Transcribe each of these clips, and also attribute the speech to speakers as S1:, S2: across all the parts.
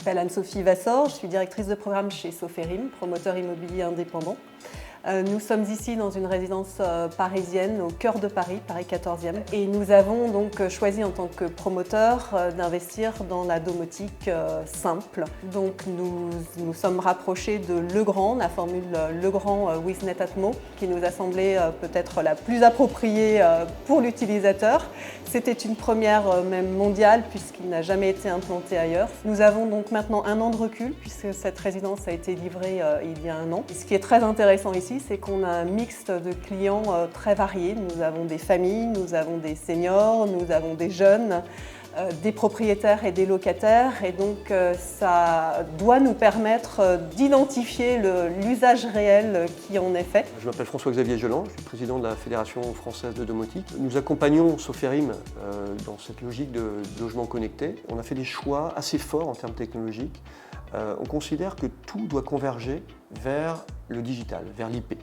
S1: m'appelle Anne-Sophie Vassor, je suis directrice de programme chez Soferim, promoteur immobilier indépendant. Nous sommes ici dans une résidence parisienne au cœur de Paris, Paris 14e. Et nous avons donc choisi en tant que promoteur d'investir dans la domotique simple. Donc nous sommes rapprochés de Legrand, la formule Legrand Wisnet Atmo, qui nous a semblé peut-être la plus appropriée pour l'utilisateur. C'était une première même mondiale puisqu'il n'a jamais été implanté ailleurs. Nous avons donc maintenant 1 an de recul puisque cette résidence a été livrée il y a 1 an. Et ce qui est très intéressant ici, c'est qu'on a un mixte de clients très variés. Nous avons des familles, nous avons des seniors, nous avons des jeunes, des propriétaires et des locataires. Et donc ça doit nous permettre d'identifier l'usage réel qui en est fait.
S2: Je m'appelle François-Xavier Joland, je suis président de la Fédération française de domotique. Nous accompagnons Soferim dans cette logique de logement connecté. On a fait des choix assez forts en termes technologiques. On considère que tout doit converger vers le digital, vers l'IP,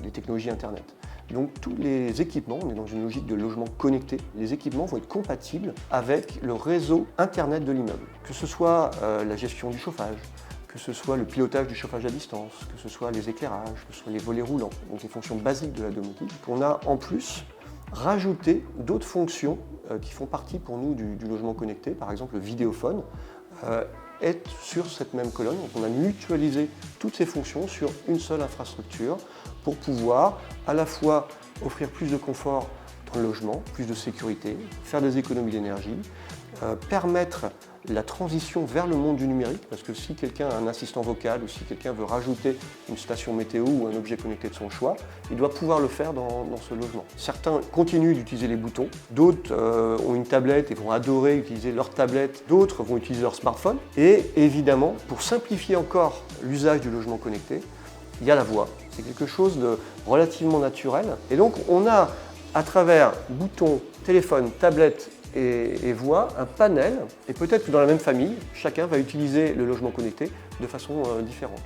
S2: les technologies Internet. Donc tous les équipements, on est dans une logique de logement connecté, les équipements vont être compatibles avec le réseau Internet de l'immeuble. Que ce soit la gestion du chauffage, que ce soit le pilotage du chauffage à distance, que ce soit les éclairages, que ce soit les volets roulants, donc les fonctions basiques de la domotique. On a en plus rajouté d'autres fonctions qui font partie pour nous du logement connecté, par exemple le vidéophone. Est sur cette même colonne. Donc on a mutualisé toutes ces fonctions sur une seule infrastructure pour pouvoir à la fois offrir plus de confort dans le logement, plus de sécurité, faire des économies d'énergie, permettre la transition vers le monde du numérique, parce que si quelqu'un a un assistant vocal ou si quelqu'un veut rajouter une station météo ou un objet connecté de son choix, il doit pouvoir le faire dans ce logement. Certains continuent d'utiliser les boutons, d'autres ont une tablette et vont adorer utiliser leur tablette, d'autres vont utiliser leur smartphone. Et évidemment, pour simplifier encore l'usage du logement connecté, il y a la voix. C'est quelque chose de relativement naturel. Et donc on a, à travers boutons, téléphone, tablette et voix, un panel, et peut-être que dans la même famille, chacun va utiliser le logement connecté de façon différente.